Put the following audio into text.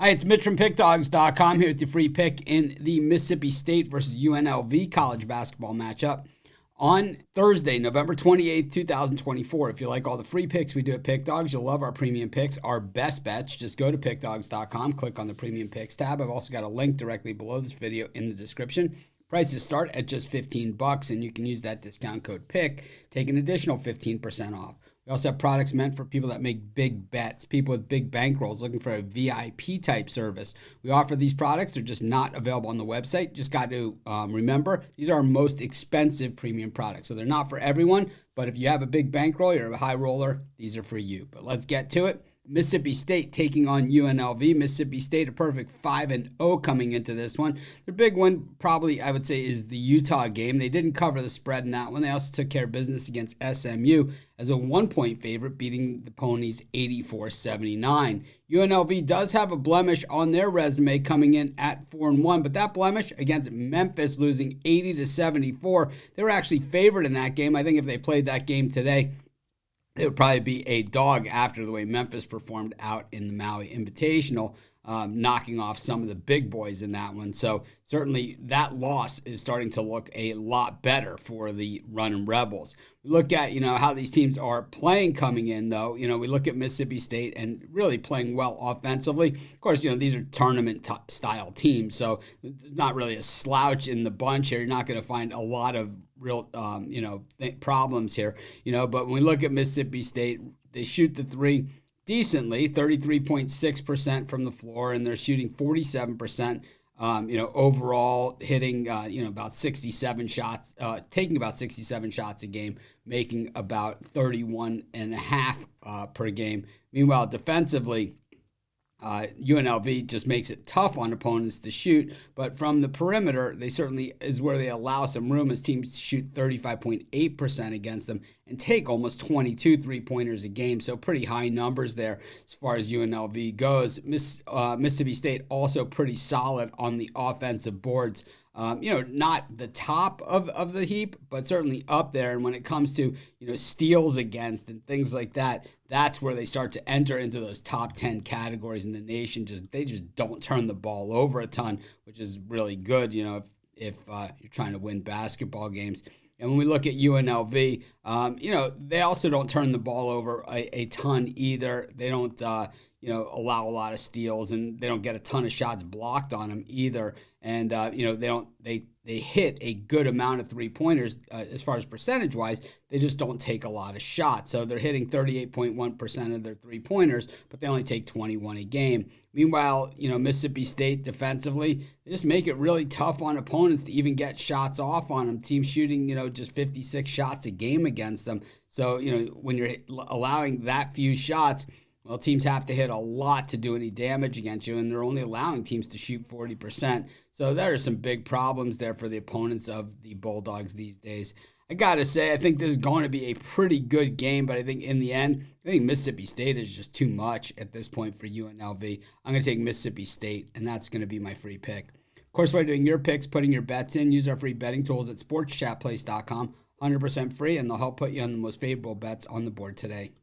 Hi, it's Mitch from Pickdawgz.com here with your free pick in the Mississippi State versus UNLV college basketball matchup on Thursday, November 28th, 2024. If you like all the free picks we do at Pickdawgz, you'll love our premium picks, our best bets. Just go to Pickdawgz.com, click on the premium picks tab. I've also got a link directly below this video in the description. Prices start at just $15, and you can use that discount code PICK, take an additional 15% off. We also have products meant for people that make big bets, people with big bankrolls looking for a VIP type service. We offer these products. They're just not available on the website. Just got to remember, these are our most expensive premium products. So they're not for everyone, but if you have a big bankroll, you're a high roller, these are for you. But let's get to it. Mississippi State taking on UNLV. Mississippi State a perfect 5-0 coming into this one. Their big one probably, I would say, is the Utah game. They didn't cover the spread in that one. They also took care of business against SMU as a 1-point favorite, beating the Ponies 84-79. UNLV does have a blemish on their resume coming in at 4-1, but that blemish against Memphis losing 80-74, they were actually favored in that game. I think if they played that game today, it would probably be a dog after the way Memphis performed out in the Maui Invitational, knocking off some of the big boys in that one. So certainly that loss is starting to look a lot better for the Runnin Rebels. We look at, how these teams are playing coming in, though. We look at Mississippi State and really playing well offensively. Of course, these are tournament-style teams, so there's not really a slouch in the bunch here. You're not going to find a lot of real, problems here. But when we look at Mississippi State, they shoot the three decently, 33.6% from the floor, and they're shooting 47%. Overall hitting, about 67 shots, taking about 67 shots a game, making about 31 and a half per game. Meanwhile, defensively, UNLV just makes it tough on opponents to shoot, but from the perimeter, they certainly is where they allow some room as teams shoot 35.8% against them and take almost 22 three-pointers a game, so pretty high numbers there as far as UNLV goes. Mississippi State also pretty solid on the offensive boards. Not the top of the heap, but certainly up there. And when it comes to, steals against and things like that, that's where they start to enter into those top 10 categories in the nation. They just don't turn the ball over a ton, which is really good, if you're trying to win basketball games. And when we look at UNLV, they also don't turn the ball over a ton either. They don't, allow a lot of steals, and they don't get a ton of shots blocked on them either. And, they hit a good amount of three-pointers as far as percentage-wise. They just don't take a lot of shots. So they're hitting 38.1% of their three-pointers, but they only take 21 a game. Meanwhile, Mississippi State defensively, they just make it really tough on opponents to even get shots off on them. Teams shooting, just 56 shots a game against them. So, when you're allowing that few shots, well, teams have to hit a lot to do any damage against you, and they're only allowing teams to shoot 40%. So there are some big problems there for the opponents of the Bulldogs these days. I got to say, I think this is going to be a pretty good game, but I think in the end, I think Mississippi State is just too much at this point for UNLV. I'm going to take Mississippi State, and that's going to be my free pick. Of course, while doing your picks, putting your bets in, use our free betting tools at sportschatplace.com. 100% free, and they'll help put you on the most favorable bets on the board today.